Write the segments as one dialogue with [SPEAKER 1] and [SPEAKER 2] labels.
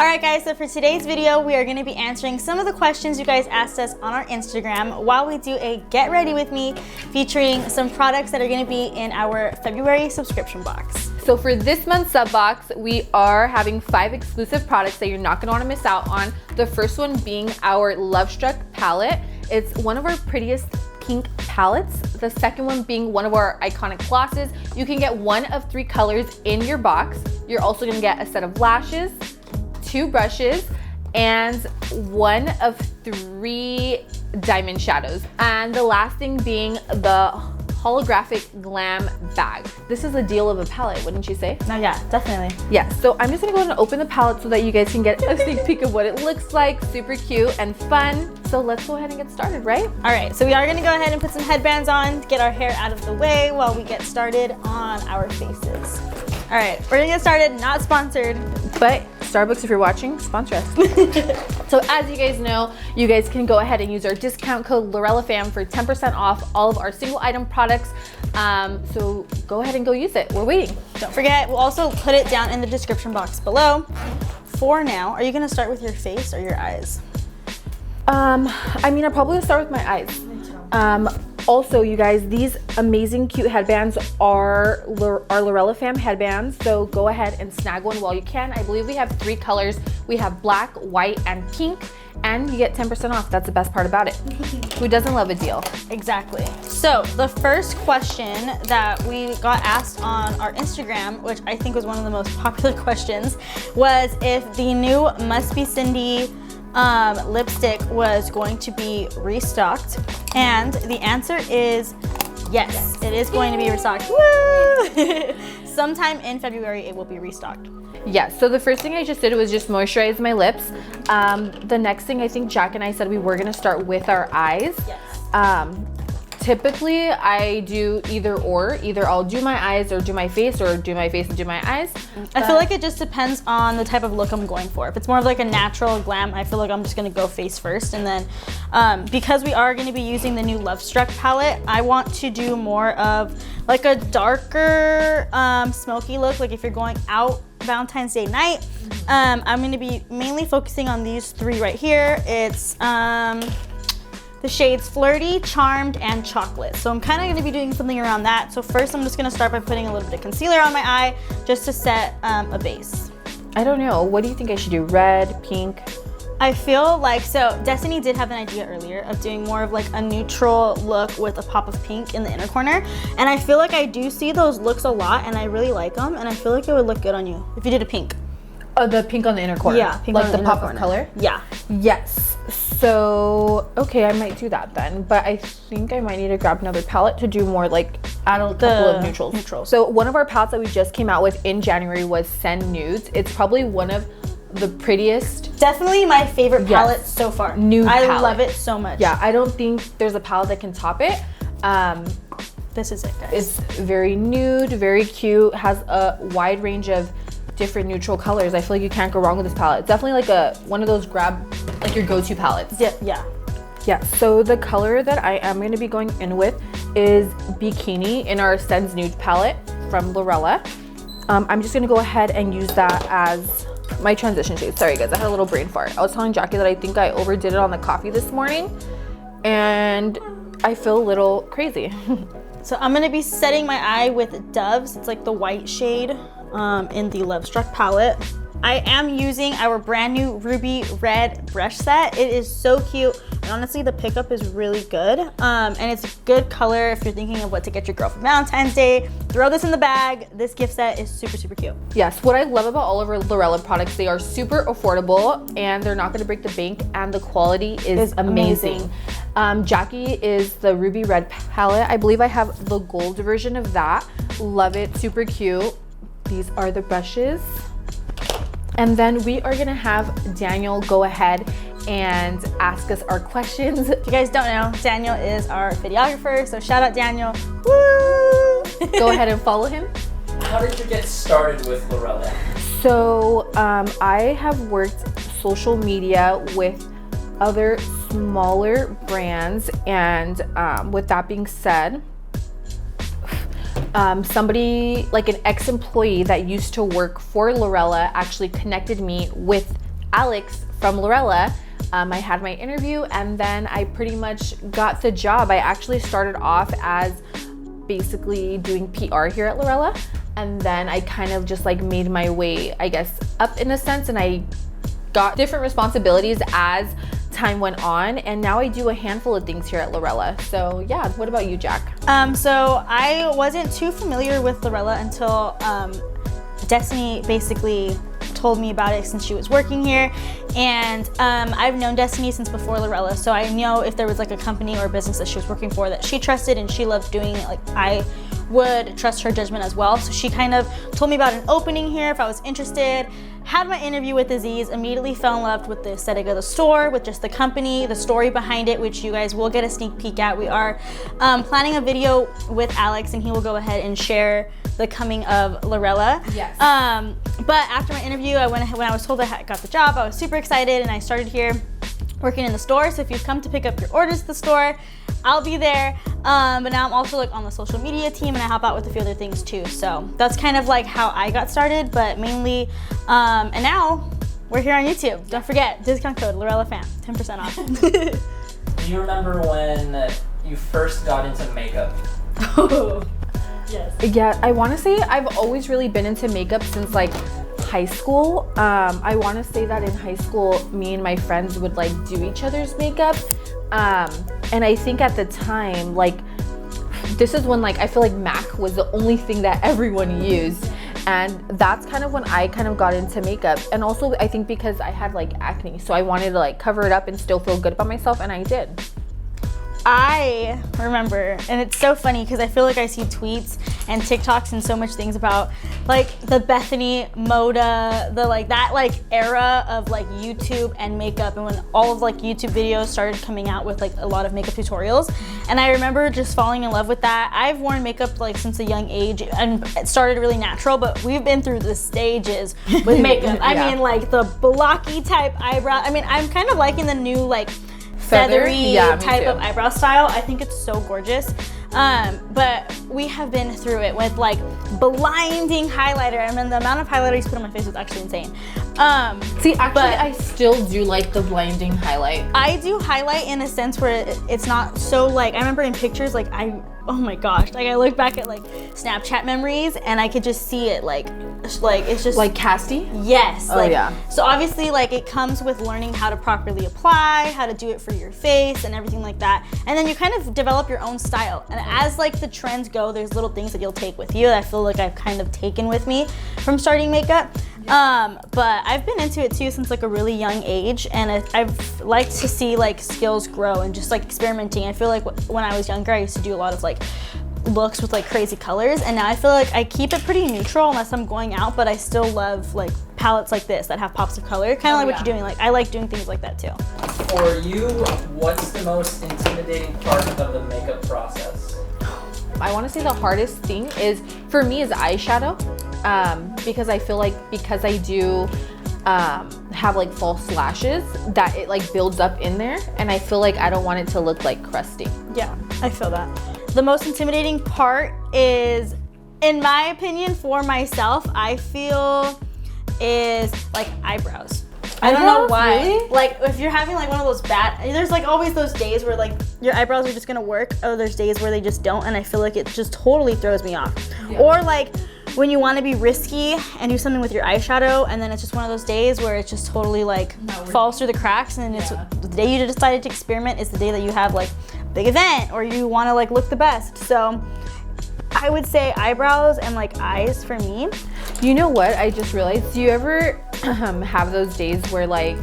[SPEAKER 1] Alright guys, so for today's video, we are going to be answering some of the questions you guys asked us on our Instagram while we do a Get Ready With Me featuring some products that are going to be in our February subscription box.
[SPEAKER 2] So for this month's sub box, we are having 5 exclusive products that you're not going to want to miss out on. The first one being our LOVESTRUCK palette. It's one of our prettiest pink palettes. The second one being one of our iconic glosses. You can get one of 3 colors in your box. You're also going to get a set of lashes, 2 brushes, and one of 3 diamond shadows. And the last thing being the holographic glam bag. This is a deal of a palette, wouldn't you say?
[SPEAKER 1] No, yeah, definitely.
[SPEAKER 2] Yeah, so I'm just gonna go ahead and open the palette so that you guys can get a sneak peek of what it looks like. Super cute and fun. So let's go ahead and get started, right?
[SPEAKER 1] All right, so we are gonna go ahead and put some headbands on to get our hair out of the way while we get started on our faces. All right, we're gonna get started, not sponsored.
[SPEAKER 2] But Starbucks, if you're watching, sponsor us. So as you guys know, you guys can go ahead and use our discount code LORELLAFAM for 10% off all of our single item products. So go ahead and go use it. We're waiting.
[SPEAKER 1] Don't forget, we'll also put it down in the description box below. For now, are you gonna start with your face or your eyes?
[SPEAKER 2] I mean, I'll probably start with my eyes. Also, you guys, these amazing cute headbands are Lorella Fam headbands, so go ahead and snag one while you can. I believe we have 3 colors. We have black, white, and pink, and you get 10% off. That's the best part about it. Who doesn't love a deal?
[SPEAKER 1] Exactly. So the first question that we got asked on our Instagram, which I think was one of the most popular questions, was if the new Must Be Cindy lipstick was going to be restocked, and the answer is yes. It is going to be restocked. Woo! Sometime in February it will be restocked.
[SPEAKER 2] Yes, so the first thing I just did was just moisturize my lips. The next thing, I think Jack and I said we were gonna start with our eyes.
[SPEAKER 1] Yes.
[SPEAKER 2] Typically I do either or. Either I'll do my eyes or do my face, or do my face and do my eyes.
[SPEAKER 1] I feel like it just depends on the type of look I'm going for. If it's more of like a natural glam, I feel like I'm just gonna go face first. And then because we are gonna be using the new LOVESTRUCK palette, I want to do more of like a darker smoky look. Like if you're going out Valentine's Day night, I'm gonna be mainly focusing on these 3 right here. It's the shades Flirty, Charmed, and Chocolate. So I'm kind of gonna be doing something around that. So first I'm just gonna start by putting a little bit of concealer on my eye just to set a base.
[SPEAKER 2] I don't know, what do you think I should do? Red, pink?
[SPEAKER 1] I feel like, so Destiny did have an idea earlier of doing more of like a neutral look with a pop of pink in the inner corner. And I feel like I do see those looks a lot and I really like them. And I feel like it would look good on you if you did a pink.
[SPEAKER 2] Oh, the pink on the inner corner?
[SPEAKER 1] Yeah, pink
[SPEAKER 2] like
[SPEAKER 1] on
[SPEAKER 2] the
[SPEAKER 1] inner
[SPEAKER 2] pop
[SPEAKER 1] corner.
[SPEAKER 2] of color?
[SPEAKER 1] Yeah.
[SPEAKER 2] Yes. So, okay, I might do that then. But I think I might need to grab another palette to do more, like, add a couple of neutrals. So one of our palettes that we just came out with in January was Send Nudes. It's probably one of the prettiest.
[SPEAKER 1] Definitely my favorite palette so far.
[SPEAKER 2] Nude palette.
[SPEAKER 1] I love it so much.
[SPEAKER 2] Yeah, I don't think there's a palette that can top it.
[SPEAKER 1] This is it, guys.
[SPEAKER 2] It's very nude, very cute, has a wide range of different neutral colors. I feel like you can't go wrong with this palette. It's definitely like one of those like your go-to palettes.
[SPEAKER 1] Yeah.
[SPEAKER 2] So the color that I am going to be going in with is Bikini in our Sends Nude palette from Lorella. I'm just going to go ahead and use that as my transition shade. Sorry guys, I had a little brain fart. I was telling Jackie that I think I overdid it on the coffee this morning and I feel a little crazy.
[SPEAKER 1] So I'm going to be setting my eye with Doves. It's like the white shade in the LOVESTRUCK palette. I am using our brand new ruby red brush set. It is so cute. And honestly, the pickup is really good. And it's a good color if you're thinking of what to get your girl for Valentine's Day. Throw this in the bag. This gift set is super, super cute.
[SPEAKER 2] Yes, what I love about all of our Lorella products, they are super affordable and they're not gonna break the bank, and the quality is amazing. Jackie is the ruby red palette. I believe I have the gold version of that. Love it, super cute. These are the brushes. And then we are gonna have Daniel go ahead and ask us our questions.
[SPEAKER 1] If you guys don't know, Daniel is our videographer, so shout out Daniel. Woo!
[SPEAKER 2] Go ahead and follow him.
[SPEAKER 3] How did you get started with Lorella?
[SPEAKER 2] So I have worked social media with other smaller brands, and with that being said, somebody, like an ex-employee that used to work for Lorella, actually connected me with Alex from Lorella. I had my interview and then I pretty much got the job. I actually started off as basically doing PR here at Lorella, and then I kind of just like made my way, I guess, up in a sense, and I got different responsibilities as time went on, and now I do a handful of things here at Lorella. So yeah, what about you, Jack?
[SPEAKER 1] So I wasn't too familiar with Lorella until Destiny basically told me about it since she was working here, and I've known Destiny since before Lorella, so I know if there was like a company or a business that she was working for that she trusted and she loved doing it, like I would trust her judgment as well. So she kind of told me about an opening here if I was interested. Had my interview with Aziz, immediately fell in love with the aesthetic of the store, with just the company, the story behind it, which you guys will get a sneak peek at. We are planning a video with Alex, and he will go ahead and share the coming of Lorella.
[SPEAKER 2] Yes.
[SPEAKER 1] But after my interview, when I was told I got the job, I was super excited, and I started here working in the store. So if you come to pick up your orders at the store, I'll be there. But now I'm also like on the social media team, and I help out with a few other things too. So that's kind of like how I got started, but mainly, and now we're here on YouTube. Don't forget, discount code LorellaFam, 10% off.
[SPEAKER 3] Do you remember when you first got into makeup?
[SPEAKER 1] Oh, yes.
[SPEAKER 2] Yeah, I want to say I've always really been into makeup since like high school. I want to say that in high school, me and my friends would like do each other's makeup. And I think at the time, like, this is when like I feel like MAC was the only thing that everyone used, and that's kind of when I kind of got into makeup. And also I think because I had like acne, so I wanted to like cover it up and still feel good about myself, and I did.
[SPEAKER 1] I remember, and it's so funny because I feel like I see tweets and TikToks and so much things about like the Bethany Moda, the like that like era of like YouTube and makeup, and when all of like YouTube videos started coming out with like a lot of makeup tutorials. And I remember just falling in love with that. I've worn makeup like since a young age, and it started really natural, but we've been through the stages with makeup.
[SPEAKER 2] Yeah.
[SPEAKER 1] I mean, like the blocky type eyebrow. I mean, I'm kind of liking the new like feathery type of eyebrow style. I think it's so gorgeous. But we have been through it with like blinding highlighter. I mean, the amount of highlighter you put on my face was actually insane.
[SPEAKER 2] See, actually, I still do like the blinding highlight.
[SPEAKER 1] I do highlight in a sense where it's not so like, I remember in pictures, like oh my gosh, like I look back at like Snapchat memories and I could just see it like it's just
[SPEAKER 2] like casty.
[SPEAKER 1] Yes.
[SPEAKER 2] Oh
[SPEAKER 1] like,
[SPEAKER 2] yeah.
[SPEAKER 1] So obviously like it comes with learning how to properly apply, how to do it for your face and everything like that. And then you kind of develop your own style. And as like the trends go, there's little things that you'll take with you that I feel like I've kind of taken with me from starting makeup. But I've been into it too since like a really young age, and I've liked to see like skills grow and just like experimenting. I feel like when I was younger, I used to do a lot of like looks with like crazy colors, and now I feel like I keep it pretty neutral unless I'm going out, but I still love like palettes like this that have pops of color, kind of like what you're doing. Like I like doing things like that too.
[SPEAKER 3] For you, what's the most intimidating part of the makeup process?
[SPEAKER 2] I want to say the hardest thing is for me is eyeshadow, because I feel like because I do have like false lashes, that it like builds up in there, and I feel like I don't want it to look like crusty.
[SPEAKER 1] Yeah, I feel that. The most intimidating part is, in my opinion, for myself, I feel is like eyebrows. I don't know why.
[SPEAKER 2] Really?
[SPEAKER 1] Like if you're having like one of those there's like always those days where like your eyebrows are just gonna work, or there's days where they just don't, and I feel like it just totally throws me off. Yeah. Or like when you want to be risky and do something with your eyeshadow, and then it's just one of those days where it just totally like falls through the cracks, and it's the day you decided to experiment is the day that you have like a big event or you want to like look the best. So I would say eyebrows and like eyes for me.
[SPEAKER 2] You know what? I just realized, do you ever have those days where like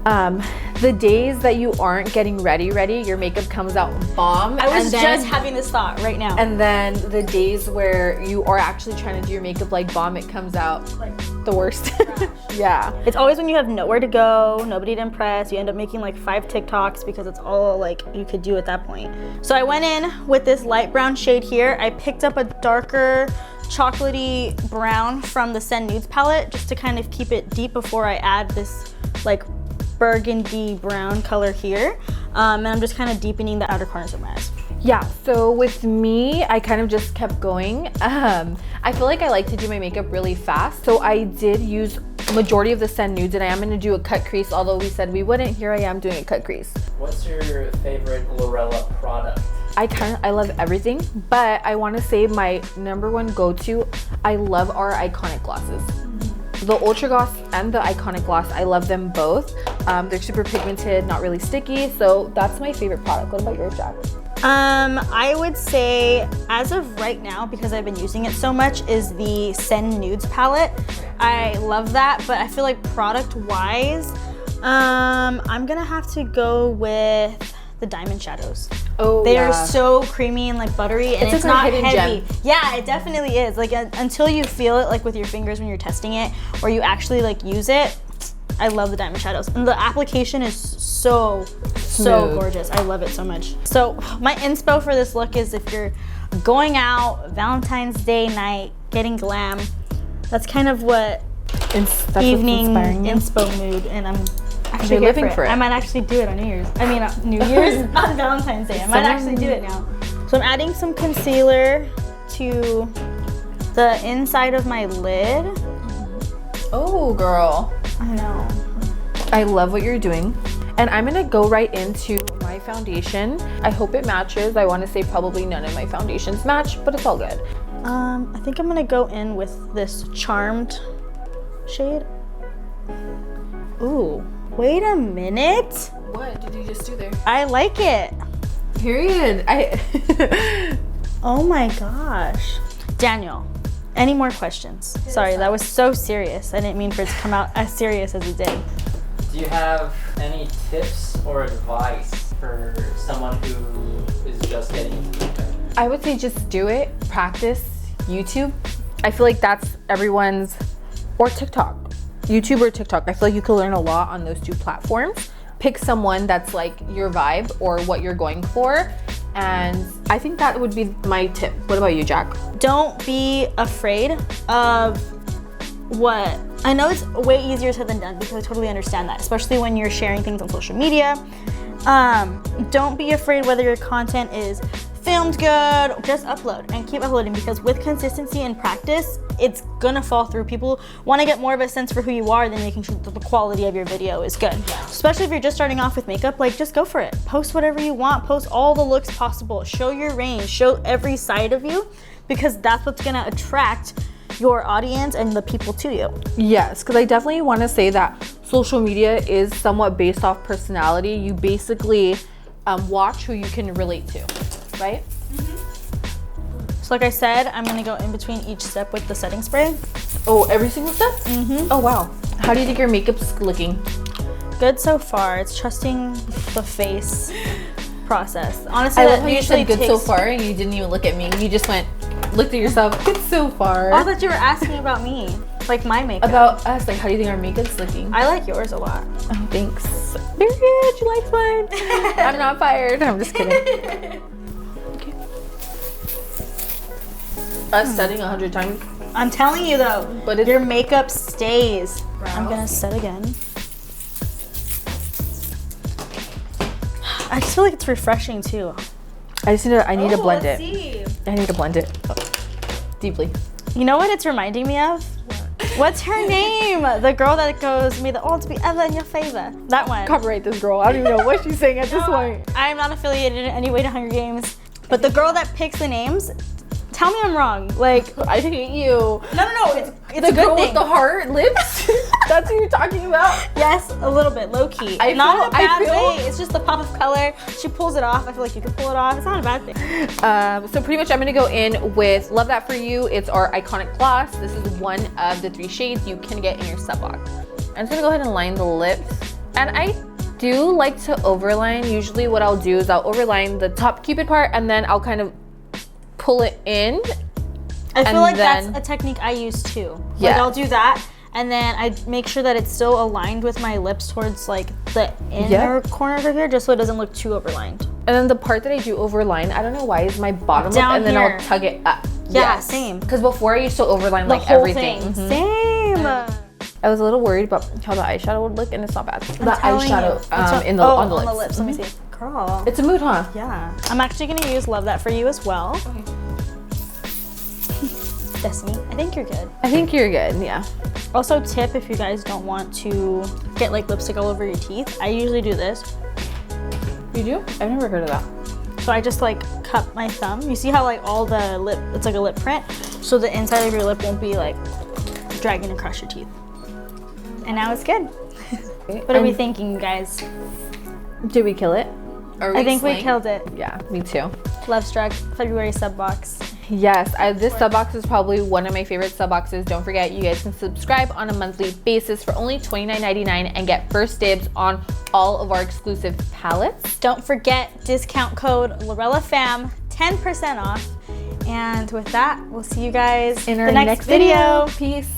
[SPEAKER 2] the days that you aren't getting ready, your makeup comes out bomb?
[SPEAKER 1] I was just having this thought right now.
[SPEAKER 2] And then the days where you are actually trying to do your makeup like bomb, it comes out like the worst. Yeah.
[SPEAKER 1] It's always when you have nowhere to go, nobody to impress, you end up making like 5 TikToks because it's all like you could do at that point. So I went in with this light brown shade here. I picked up a darker chocolatey brown from the Send Nudes palette just to kind of keep it deep before I add this like burgundy brown color here. And I'm just kind of deepening the outer corners of my eyes.
[SPEAKER 2] Yeah, so with me, I kind of just kept going. I feel like I like to do my makeup really fast. So I did use majority of the Send Nudes, and I am gonna do a cut crease, although we said we wouldn't. Here I am doing a cut crease.
[SPEAKER 3] What's your favorite Lorella product?
[SPEAKER 2] I love everything, but I wanna say my number one go-to, I love our Iconic glosses. The Ultra Gloss and the Iconic Gloss, I love them both. They're super pigmented, not really sticky, so that's my favorite product. What about yours, Jack?
[SPEAKER 1] I would say, as of right now, because I've been using it so much, is the Send Nudes palette. I love that, but I feel like product-wise, I'm gonna have to go with the Diamond Shadows.
[SPEAKER 2] Oh,
[SPEAKER 1] they
[SPEAKER 2] yeah.
[SPEAKER 1] are so creamy and like buttery, and it's not
[SPEAKER 2] hidden
[SPEAKER 1] heavy.
[SPEAKER 2] gem.
[SPEAKER 1] Yeah, it definitely is. Like until you feel it like with your fingers when you're testing it, or you actually like use it. I love the Diamond Shadows, and the application is so
[SPEAKER 2] Smooth.
[SPEAKER 1] gorgeous. I love it so much. So my inspo for this look is if you're going out Valentine's Day night, getting glam, that's kind of what
[SPEAKER 2] That's
[SPEAKER 1] evening
[SPEAKER 2] what's inspiring you.
[SPEAKER 1] inspo mood, and I'm actually
[SPEAKER 2] You're
[SPEAKER 1] here
[SPEAKER 2] living for it.
[SPEAKER 1] I might actually do it on New Year's. I mean, New Year's on Valentine's Day. I might actually do it now. So I'm adding some concealer to the inside of my lid.
[SPEAKER 2] Oh, girl.
[SPEAKER 1] I know.
[SPEAKER 2] I love what you're doing. And I'm gonna go right into my foundation. I hope it matches. I wanna say probably none of my foundations match, but it's all good.
[SPEAKER 1] I think I'm gonna go in with this Charmed shade. Ooh, wait a minute.
[SPEAKER 2] What did you just do there?
[SPEAKER 1] I like it.
[SPEAKER 2] Period.
[SPEAKER 1] Oh my gosh. Daniel, any more questions? Sorry, that was so serious. I didn't mean for it to come out as serious as it did.
[SPEAKER 3] Do you have any tips or advice for someone who is just getting into makeup?
[SPEAKER 2] I would say just do it, practice, YouTube. I feel like that's everyone's, or TikTok. YouTube or TikTok. I feel like you can learn a lot on those two platforms. Pick someone that's like your vibe or what you're going for. And I think that would be my tip. What about you, Jack?
[SPEAKER 1] Don't be afraid of what, I know it's way easier said than done because I totally understand that, especially when you're sharing things on social media. Don't be afraid whether your content is filmed good, just upload and keep uploading, because with consistency and practice, it's gonna fall through. People wanna get more of a sense for who you are than making sure that the quality of your video is good. Especially if you're just starting off with makeup, like just go for it. Post whatever you want, post all the looks possible, show your range, show every side of you, because that's what's gonna attract your audience and the people to you.
[SPEAKER 2] Yes, because I definitely want to say that social media is somewhat based off personality. You basically watch who you can relate to, right?
[SPEAKER 1] So like I said, I'm gonna go in between each step with the setting spray.
[SPEAKER 2] Oh, every single step?
[SPEAKER 1] Mm-hmm.
[SPEAKER 2] Oh, wow. How do you think your makeup's looking?
[SPEAKER 1] Good so far. It's trusting the face process. Honestly,
[SPEAKER 2] I love
[SPEAKER 1] that
[SPEAKER 2] how you
[SPEAKER 1] usually
[SPEAKER 2] said good
[SPEAKER 1] takes...
[SPEAKER 2] so far and you didn't even look at me. You just looked at yourself, good so far.
[SPEAKER 1] Oh, I thought you were asking about me, like my makeup.
[SPEAKER 2] About us, like how do you think our makeup's looking?
[SPEAKER 1] I like yours a lot.
[SPEAKER 2] Oh, thanks. Period, she likes mine. I'm not fired. I'm just kidding. Okay. Us setting 100 times.
[SPEAKER 1] I'm telling you though,
[SPEAKER 2] But it's-
[SPEAKER 1] your makeup stays.
[SPEAKER 2] Brows.
[SPEAKER 1] I'm gonna set again. I just feel like it's refreshing too.
[SPEAKER 2] I need to blend it.
[SPEAKER 1] See.
[SPEAKER 2] I need to blend it deeply.
[SPEAKER 1] You know what it's reminding me of? What's her name? The girl that goes, "May the odds be ever in your favor." That one.
[SPEAKER 2] Copyright this girl. I don't even know what she's saying at this point.
[SPEAKER 1] I'm not affiliated in any way to Hunger Games, but the girl that picks the names, tell me I'm wrong. Like,
[SPEAKER 2] I hate you.
[SPEAKER 1] no, it's
[SPEAKER 2] The
[SPEAKER 1] a
[SPEAKER 2] girl
[SPEAKER 1] good
[SPEAKER 2] with
[SPEAKER 1] thing.
[SPEAKER 2] the heart lips? That's what you're talking about?
[SPEAKER 1] Yes, a little bit, low key.
[SPEAKER 2] I
[SPEAKER 1] Not in a
[SPEAKER 2] feel-
[SPEAKER 1] bad way. It's just the pop of color. She pulls it off. I feel like you can pull it off. It's not a bad thing.
[SPEAKER 2] So pretty much I'm gonna go in with Love That For You. It's our Iconic Gloss. This is one of the 3 shades you can get in your sub box. I'm just gonna go ahead and line the lips. And I do like to overline. Usually what I'll do is I'll overline the top cupid part and then I'll kind of pull it in.
[SPEAKER 1] I feel
[SPEAKER 2] And
[SPEAKER 1] like
[SPEAKER 2] then-
[SPEAKER 1] that's a technique I use too. Like
[SPEAKER 2] Yeah.
[SPEAKER 1] I'll do that, and then I make sure that it's still aligned with my lips towards like the inner
[SPEAKER 2] Yeah.
[SPEAKER 1] corner over here, just so it doesn't look too overlined.
[SPEAKER 2] And then the part that I do overline, I don't know why, is my bottom lip
[SPEAKER 1] Down
[SPEAKER 2] and then
[SPEAKER 1] here.
[SPEAKER 2] I'll tug it up.
[SPEAKER 1] Yeah, same.
[SPEAKER 2] Because before I used to overline
[SPEAKER 1] The
[SPEAKER 2] like
[SPEAKER 1] whole
[SPEAKER 2] everything.
[SPEAKER 1] thing.
[SPEAKER 2] Mhm.
[SPEAKER 1] Same.
[SPEAKER 2] I was a little worried about how the eyeshadow would look and it's not bad. The
[SPEAKER 1] telling
[SPEAKER 2] eyeshadow
[SPEAKER 1] you.
[SPEAKER 2] on the
[SPEAKER 1] on
[SPEAKER 2] lips.
[SPEAKER 1] the lips. Let me see. Girl.
[SPEAKER 2] It's a mood, huh?
[SPEAKER 1] Yeah. I'm actually gonna use Love That For You as well.
[SPEAKER 2] Okay.
[SPEAKER 1] Destiny, I think you're good.
[SPEAKER 2] I think you're good, yeah.
[SPEAKER 1] Also tip, if you guys don't want to get like lipstick all over your teeth, I usually do this.
[SPEAKER 2] You do? I've never heard of that.
[SPEAKER 1] So I just like cup my thumb. You see how like all the lip, it's like a lip print? So the inside of your lip won't be like dragging across your teeth. And now it's good. What are we thinking, you guys?
[SPEAKER 2] Did we kill it?
[SPEAKER 1] I think we killed it.
[SPEAKER 2] Yeah, me too.
[SPEAKER 1] LoveStruck, February sub box.
[SPEAKER 2] Yes, this sub box is probably one of my favorite sub boxes. Don't forget, you guys can subscribe on a monthly basis for only $29.99 and get first dibs on all of our exclusive palettes.
[SPEAKER 1] Don't forget, discount code LorellaFam, 10% off. And with that, we'll see you guys
[SPEAKER 2] In our
[SPEAKER 1] next video.
[SPEAKER 2] Peace.